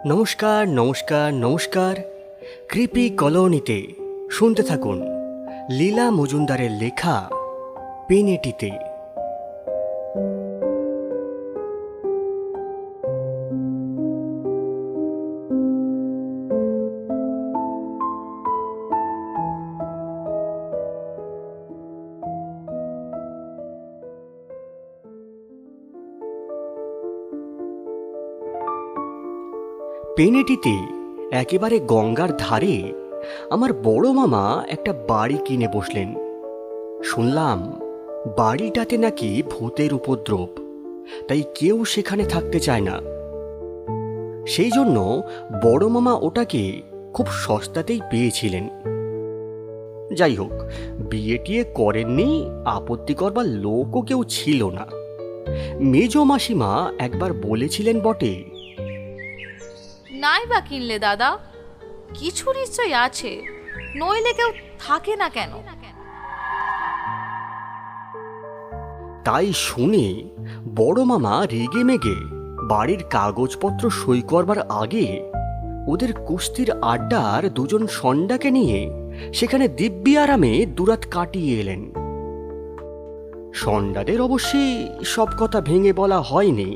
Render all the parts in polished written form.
নমস্কার নমস্কার নমস্কার। কৃপি কলোনিতে শুনতে থাকুন লীলা মজুমদারের লেখা পেনেটিতে। পেনেটিতে একেবারে গঙ্গার ধারে আমার বড় মামা একটা বাড়ি কিনে বসলেন। শুনলাম বাড়িটাতে নাকি ভূতের উপদ্রব, তাই কেউ সেখানে থাকতে চায় না। সেই জন্য বড় মামা ওটাকে খুব সস্তাতেই পেয়েছিলেন। যাই হোক, বিয়ে টিয়ে করেননি, আপত্তি করবার লোকও কেউ ছিল না। মেজ মাসিমা একবার বলেছিলেন বটে, নাই বা কিনলে দাদা, কিছু নিশ্চয় আছে, নইলে কেউ থাকে না কেন? তাই শুনে বড় মামা রেগে মেগে বাড়ির কাগজপত্র সই করবার আগে ওদের কুস্তির আড্ডার দুজন সন্ডাকে নিয়ে সেখানে দিব্যি আরামে দুরাত কাটিয়ে এলেন। সন্ডাদের অবশ্যই সব কথা ভেঙে বলা হয়নি।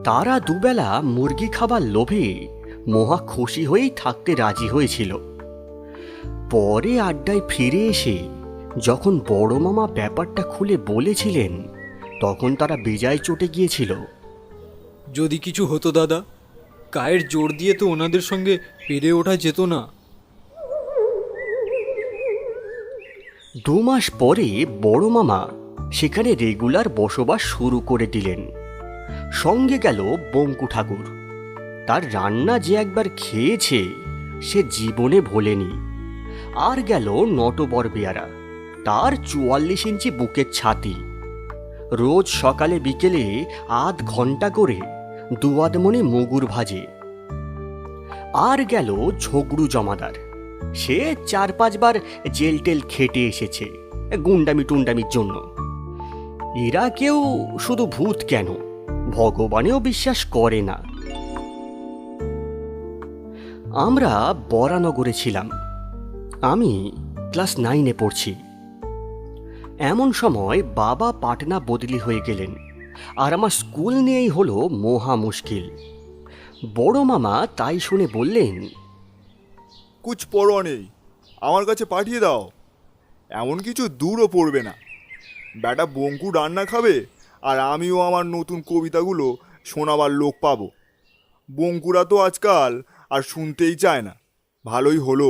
তারা দুবেলা মুরগি খাবার লোভে মহা খুশি হয়েই থাকতে রাজি হয়েছিল। পরে আড্ডায় ফিরে এসে যখন বড় মামা ব্যাপারটা খুলে বলেছিলেন, তখন তারা বেজায় চটে গিয়েছিল। যদি কিছু হতো দাদা, গায়ের জোর দিয়ে তো ওনাদের সঙ্গে পেরে ওঠা যেত না। 2 মাস পরে বড় মামা সেখানে রেগুলার বসবাস শুরু করে দিলেন। সঙ্গে গেল বঙ্কু ঠাকুর। তার রান্না যে একবার খেয়েছে সে জীবনে ভোলেনি। আর গেল নটবর বেয়ারা, তার 44 ইঞ্চি বুকের ছাতি। রোজ সকালে বিকেলে আধ ঘন্টা করে দুয়াদমণি মুগুর ভাজে। আর গেল ঝগড়ু জমাদার, সে 4-5 বার জেল টেল খেটে এসেছে গুন্ডামি টুন্ডামির জন্য। এরা কেউ শুধু ভূত কেন, ভগবানেও বিশ্বাস করে না। আমরা বরানগরে ছিলাম। আমি ক্লাস 9-এ পড়ছি। এমন সময় বাবা পাটনা বদলি হয়ে গেলেন, আর আমার স্কুল নিয়েই হলো মহা মুশকিল। বড় মামা তাই শুনে বললেন, কুছ পরোয়া নেই, আমার কাছে পাঠিয়ে দাও। এমন কিছু দূরও পড়বে না। ব্যাটা বঙ্কু রান্না খাবে, আর আমিও আমার নতুন কবিতাগুলো শোনাবার লোক পাবো। বঙ্কুরা তো আজকাল আর শুনতেই চায় না। ভালোই হলো।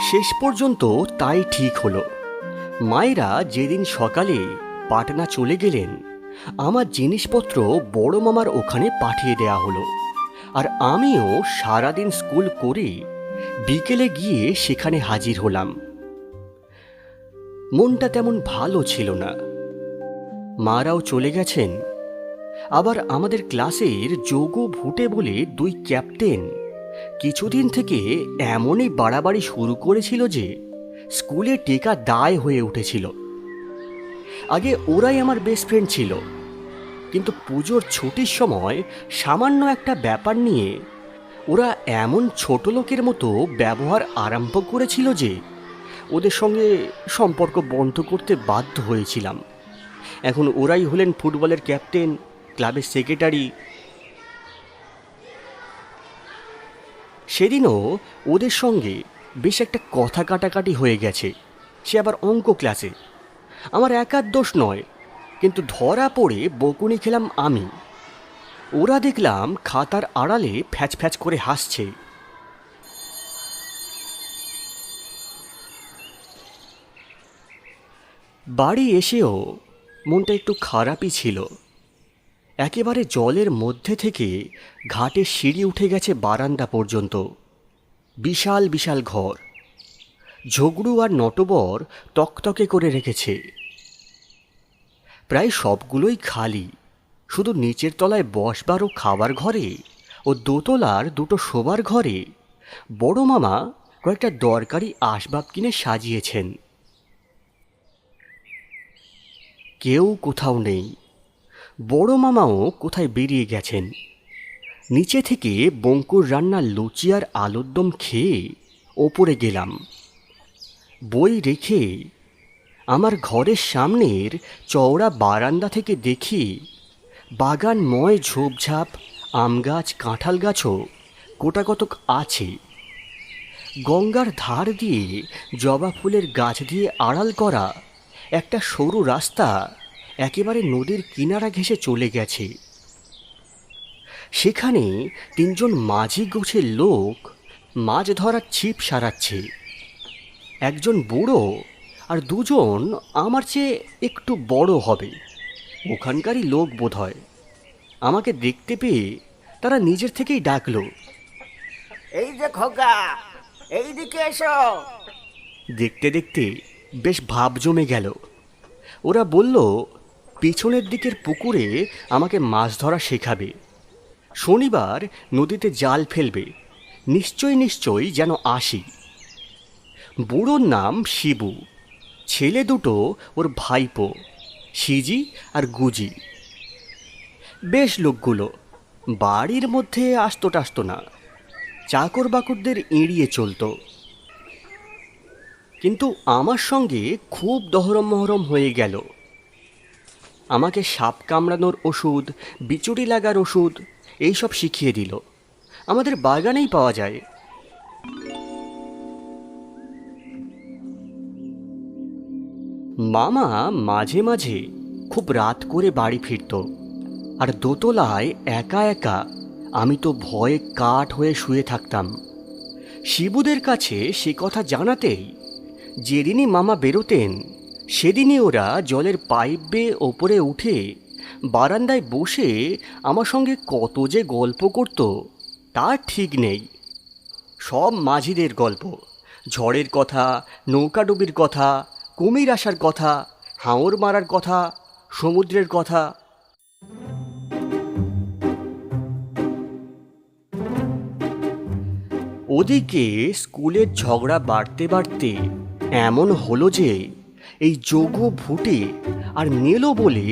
শেষ পর্যন্ত তাই ঠিক হলো। মায়েরা যেদিন সকালে পাটনা চলে গেলেন, আমার জিনিসপত্র বড় মামার ওখানে পাঠিয়ে দেয়া হলো। আর আমিও সারাদিন স্কুল করে বিকেলে গিয়ে সেখানে হাজির হলাম। মনটা তেমন ভালো ছিল না। মারাও চলে গেছেন। আবার আমাদের ক্লাসের যোগ ভুটে বলে 2 ক্যাপ্টেন কিছুদিন থেকে এমনই বাড়াবাড়ি শুরু করেছিল যে স্কুলে টেকা দায় হয়ে উঠেছিল। আগে ওরাই আমার বেস্ট ফ্রেন্ড ছিল, কিন্তু পুজোর ছুটির সময় সামান্য একটা ব্যাপার নিয়ে ওরা এমন ছোট লোকের মতো ব্যবহার আরম্ভ করেছিল যে ওদের সঙ্গে সম্পর্ক বন্ধ করতে বাধ্য হয়েছিলাম। এখন ওরাই হলেন ফুটবলের ক্যাপ্টেন, ক্লাবের সেক্রেটারি। সেদিনও ওদের সঙ্গে বেশ একটা কথা কাটাকাটি হয়ে গেছে, সে আবার অঙ্ক ক্লাসে। আমার একার দোষ নয়, কিন্তু ধরা পড়ে বকুনি খেলাম আমি। ওরা দেখলাম খাতার আড়ালে ফ্যাচ ফ্যাচ করে হাসছে। বাড়ি এসেও মনটা একটু খারাপই ছিল। একেবারে জলের মধ্যে থেকে ঘাটের সিঁড়ি উঠে গেছে বারান্দা পর্যন্ত। বিশাল বিশাল ঘর, ঝগড়ু আর নটবর তকতকে করে রেখেছে। প্রায় সবগুলোই খালি, শুধু নিচের তলায় বসবার ও খাবার ঘরে ও দোতলার 2টো শোবার ঘরে বড় মামা কয়েকটা দরকারি আসবাব কিনে সাজিয়েছেন। কেউ কোথাও নেই। বড় মামাও কোথায় বেরিয়ে গেছেন। নিচে থেকে বঙ্কুর রান্নার লুচি আর আলুর দম খেয়ে ওপরে গেলাম। বই রেখে আমার ঘরের সামনের চওড়া বারান্দা থেকে দেখি বাগানময় ঝোপঝাপ আম গাছ কাঁঠাল গাছও গোটাকতক আছে। গঙ্গার ধার দিয়ে জবা ফুলের গাছ দিয়ে আড়াল করা একটা সরু রাস্তা একেবারে নদীর কিনারা ঘেঁষে চলে গেছে। সেখানে 3 জন মাঝি গোছের লোক মাছ ধরার ছিপ সারাচ্ছে। একজন বুড়ো আর 2 জন আমার চেয়ে একটু বড় হবে, ওখানকারই লোক বোধহয়। আমাকে দেখতে পেয়ে তারা নিজের থেকেই ডাকলো, এই যে খোকা, এইদিকে এসো। দেখতে দেখতে বেশ ভাব জমে গেল। ওরা বলল পিছনের দিকের পুকুরে আমাকে মাছ ধরা শেখাবে, শনিবার নদীতে জাল ফেলবে, নিশ্চয়ই যেন আসি। বুড়োর নাম শিবু, ছেলে দুটো ওর ভাইপো, সিজি আর গুজি। বেশ লোকগুলো, বাড়ির মধ্যে আসতো টাসতো না, চাকর বাকরদের এড়িয়ে চলতো। কিন্তু আমার সঙ্গে খুব দহরম মহরম হয়ে গেল। আমাকে সাপ কামড়ানোর ওষুধ, বিচুড়ি লাগার ওষুধ এইসব শিখিয়ে দিল। আমাদের বাগানেই পাওয়া যায়। মামা মাঝে মাঝে খুব রাত করে বাড়ি ফিরত, আর দোতলায় একা একা আমি তো ভয়ে কাঠ হয়ে শুয়ে থাকতাম। শিবুদের কাছে সে কথা জানাতেই যেদিনই মামা বেরোতেন সেদিনই ওরা জলের পাইপ বেয়ে ওপরে উঠে বারান্দায় বসে আমার সঙ্গে কত যে গল্প করত তার ঠিক নেই। সব মাঝিদের গল্প, ঝড়ের কথা, নৌকাডুবির কথা, কুমির আসার কথা, হাঙর মারার কথা, সমুদ্রের কথা। ওদিকে স্কুলের ঝগড়া বাড়তে বাড়তে এমন হলো যে এই যোগু ভুটে আর নেলো বলে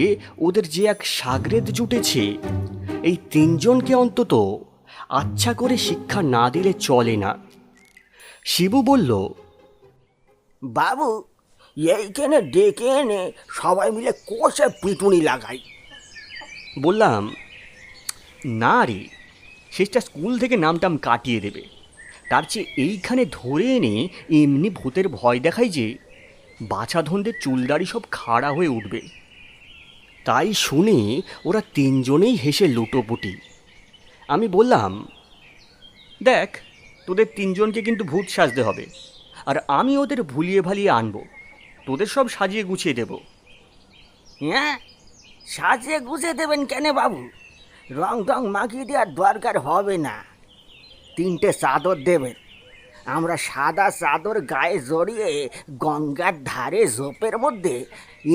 ওদের যে এক সাগরেদ জুটেছে, এই 3 জনকে অন্তত আচ্ছা করে শিক্ষা না দিলে চলে না। শিবু বলল, বাবু, এইখানে ডেকে এনে সবাই মিলে কষে পিটুনি লাগাই। বললাম, না রে, শেষটা স্কুল থেকে নামটাম কাটিয়ে দেবে, তার চেয়ে এইখানে ধরে এনে এমনি ভূতের ভয় দেখাই যে বাছাধনদের চুলদাড়ি সব খাড়া হয়ে উঠবে। তাই শুনে ওরা 3 জনেই হেসে লুটোপুটি। আমি বললাম, দেখ, তোদের 3 জনকে কিন্তু ভূত সাজতে হবে, আর আমি ওদের ভুলিয়ে ভালিয়ে আনবো, তোদের সব সাজিয়ে গুছিয়ে দেব। হ্যাঁ, সাজিয়ে গুছিয়ে দেবেন কেন বাবু? রং টং মাখিয়ে দেওয়ার দরকার হবে না। 3টে চাদর দেবেন, আমরা সাদা চাদর গায়ে জড়িয়ে গঙ্গার ধারে ঝোপের মধ্যে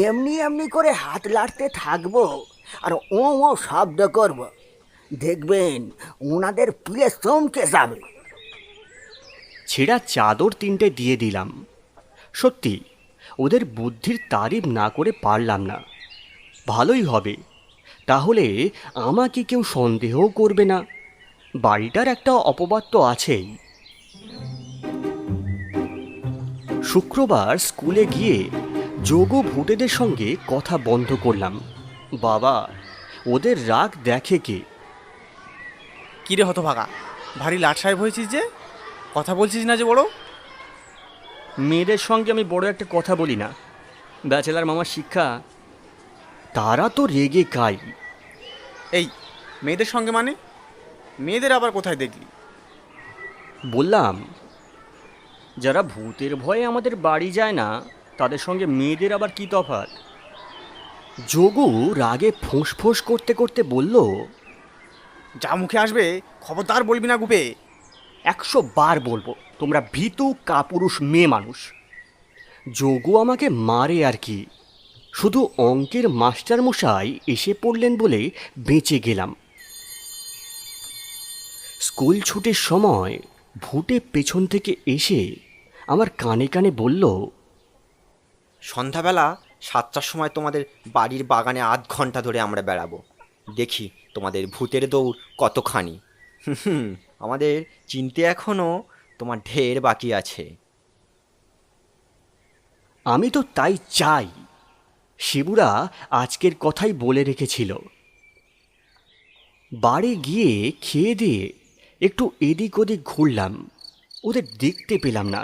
এমনি এমনি করে হাত লাড়তে থাকবো আর ও শব্দ করব। দেখবেন ওনাদের পিলে চমকে যাবে। ছেঁড়া চাদর 3টে দিয়ে দিলাম। সত্যি ওদের বুদ্ধির তারিফ না করে পারলাম না। ভালোই হবে, তাহলে আমাকে কেউ সন্দেহও করবে না। বাড়িটার একটা অপবাদ তো আছেই। শুক্রবার স্কুলে গিয়ে যোগু ভূতেদের সঙ্গে কথা বন্ধ করলাম। বাবা, ওদের রাগ দেখে কে। কিরে হতভাগা, ভারী লাট সাহেব হয়েছিস যে, কথা বলছিস না যে বড়? মেয়েদের সঙ্গে আমি বড় একটা কথা বলি না, ব্যাচেলার মামার শিক্ষা। তারা তো রেগে কাই। এই মেয়েদের সঙ্গে মানে? মেয়েদের আবার কোথায় দেখলি? বললাম, যারা ভূতের ভয়ে আমাদের বাড়ি যায় না তাদের সঙ্গে মেয়েদের আবার কি তফাৎ। যোগু রাগে ফোঁস করতে করতে বলল, যা মুখে আসবে খবরদার বলবি না গুপে। 100 বার বলবো, তোমরা ভীতু কাপুরুষ মেয়ে মানুষ। যোগু আমাকে মারে আর কি, শুধু অঙ্কের মাস্টার মশাই এসে পড়লেন বলে বেঁচে গেলাম। স্কুল ছুটির সময় ভুটে পেছন থেকে এসে আমার কানে কানে বলল, সন্ধ্যাবেলা 7টার সময় তোমাদের বাড়ির বাগানে আধ ঘন্টা ধরে আমরা বেড়াবো, দেখি তোমাদের ভূতের দৌড় কতখানি। আমাদের চিনতে এখনও তোমার ঢের বাকি আছে। আমি তো তাই চাই। শিবুরা আজকের কথাই বলে রেখেছিল। বাড়ি গিয়ে খেয়ে দিয়ে একটু এদিক ওদিক ঘুরলাম, ওদের দেখতে পেলাম না।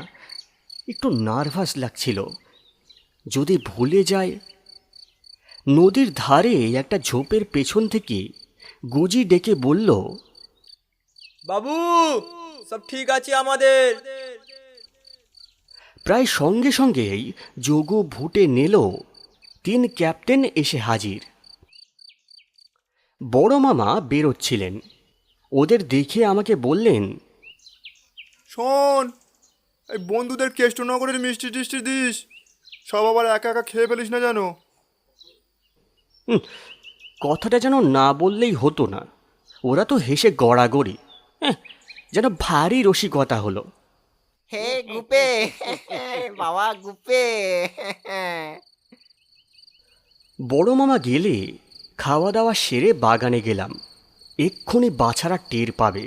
একটু নার্ভাস লাগছিল, যদি ভুলে যায়। নদীর ধারে একটা ঝোপের পেছন থেকে গুজি ডেকে বলল, বাবু, সব ঠিক আছে আমাদের। প্রায় সঙ্গে সঙ্গেই যোগু ভুটে নেল 3 ক্যাপ্টেন এসে হাজির। বড় মামা বেরোচ্ছিলেন, ওদের দেখে আমাকে বললেন, শোন, এই বন্ধুদের কেষ্টনগরের মিষ্টি টিষ্টি দিস, সব আবার একা একা খেয়ে ফেলিস না যেন। কথাটা যেন না বললেই হতো না। ওরা তো হেসে গড়াগড়ি, যেন ভারী রসিকতা হলো। হে গুপে, বাবা গুপে। বড় মামা গেলে খাওয়া দাওয়া সেরে বাগানে গেলাম। এক্ষুনি বাছারা টের পাবে।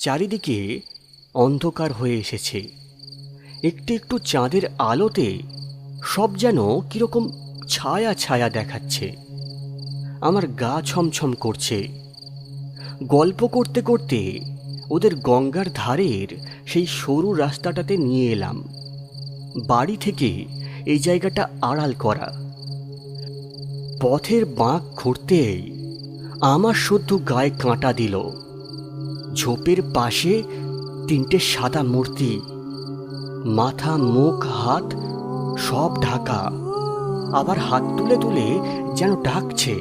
চারিদিকে অন্ধকার হয়ে এসেছে। একটু একটু চাঁদের আলোতে সব যেন কীরকম ছায়া ছায়া দেখাচ্ছে। আমার গা ছমছম করছে। গল্প করতে করতে ওদের গঙ্গার ধারের সেই সরু রাস্তাটাতে নিয়ে এলাম। বাড়ি থেকে এই জায়গাটা আড়াল করা। পথের বাঁক ঘুরতেই আমার শুদ্ধ গায়ে কাঁটা দিল। ঝোপের পাশে 3টে সাদা মূর্তি, মাথা মুখ হাত সব ঢাকা, আবার হাত তুলে তুলে যেন ডাকছে।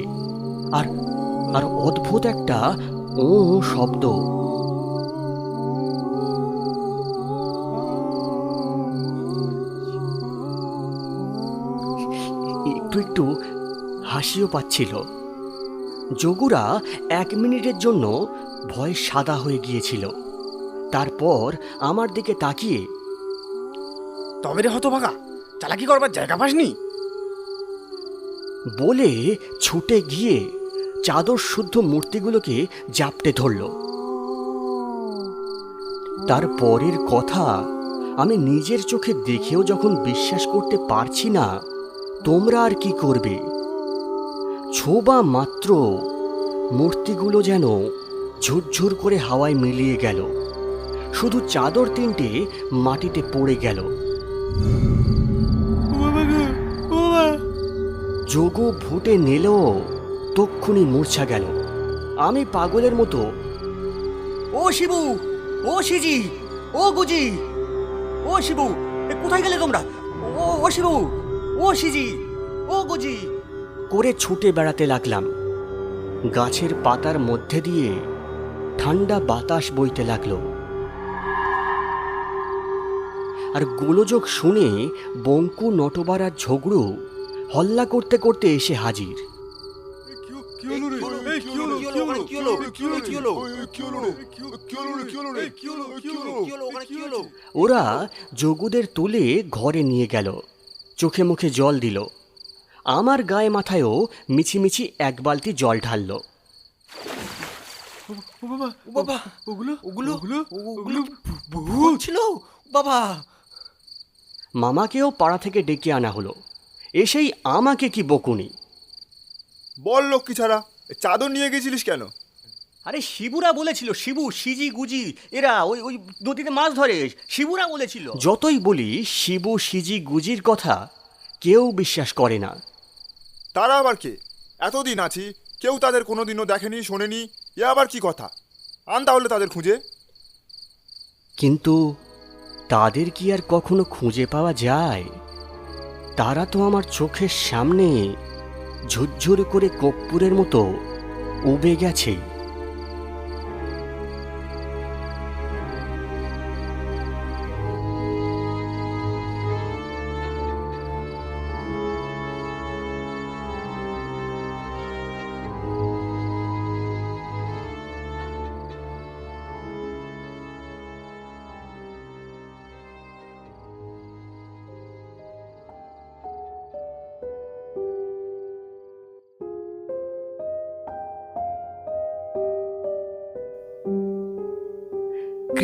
আর আর অদ্ভুত একটা ও শব্দ। একটু একটু হাসিও পাচ্ছিল। যোগুরা 1 মিনিটের জন্য ভয়ে সাদা হয়ে গিয়েছিল। তারপর আমার দিকে তাকিয়ে, তবে রে হতভাগা, চালাকি করবার জায়গা পাসনি? বলে ছুটে গিয়ে চাদর শুদ্ধ মূর্তিগুলোকে জাপটে ধরল। তার পরের কথা আমি নিজের চোখে দেখেও যখন বিশ্বাস করতে পারছি না, তোমরা আর কি করবে? ছোবা মাত্র মূর্তিগুলো যেন ঝুরঝুর করে হাওয়ায় মিলিয়ে গেল। শুধু চাদর 3টে মাটিতে পড়ে গেল। যোগু ভুটে নিলেও তক্ষুনি মূর্ছা গেল। আমি পাগলের মতো, ও শিবু, ও সিজি, ও গুজি, ও শিবু, কোথায় গেলে তোমরা? ও শিবু, ও সিজি, ও গুজি করে ছুটে বেড়াতে লাগলাম। গাছের পাতার মধ্যে দিয়ে ঠান্ডা বাতাস বইতে লাগলো। আর গোলযোগ শুনে বঙ্কু, নটবার আর ঝগড়ু হল্লা করতে করতে এসে হাজির। ওরা যোগুদের তুলে ঘরে নিয়ে গেল, চোখে মুখে জল দিল। আমার গায়ে মাথায়ও মিছিমিছি 1 বালতি জল ঢালল। ভূত ছিল বাবা। মামাকেও পাড়া থেকে ডেকে আনা হলো। এসেই আমাকে কি বকুনি! বল লক্ষ্মী ছাড়া, চাদর নিয়ে গেছিলিস কেন? আরে শিবুরা বলেছিল, শিবু, সিজি, গুজি এরা ওই ওই নদীতে মাছ ধরে। শিবুরা বলেছিল। যতই বলি শিবু, সিজি, গুজির কথা, কেউ বিশ্বাস করে না। তারা আবার কে? এতদিন আছি, কেউ তাদের কোনোদিনও দেখেনি, শোনেনি। এ আবার কি কথা? আন তাহলে তাদের খুঁজে। কিন্তু তাদের কি আর কখনো খুঁজে পাওয়া যায়? তারা তো আমার চোখের সামনে ঝুরঝুর করে কর্পূরের মতো উবে গেছে।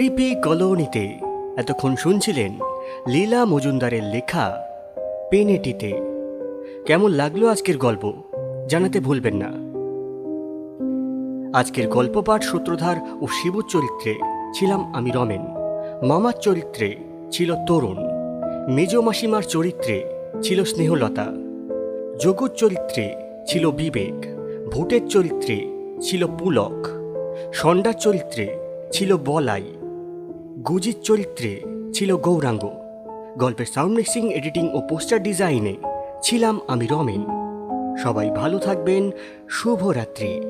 ক্রিপি কলোনিতে এতক্ষণ শুনছিলেন লীলা মজুমদারের লেখা পেনেটিতে। কেমন লাগলো আজকের গল্প জানাতে ভুলবেন না। আজকের গল্প পাঠ সূত্রধার ও শিবুর চরিত্রে ছিলাম আমি রমেন, মামার চরিত্রে ছিল তরুণ, মেজ মাসিমার চরিত্রে ছিল স্নেহলতা, যোগুর চরিত্রে ছিল বিবেক, ভূতের চরিত্রে ছিল পুলক, ষণ্ডার চরিত্রে ছিল বলাই, গুজির চরিত্রে ছিল গৌরাঙ্গ। গল্পের সাউন্ড মিক্সিং, এডিটিং ও পোস্টার ডিজাইনে ছিলাম আমি রমেন। সবাই ভালো থাকবেন। শুভরাত্রি।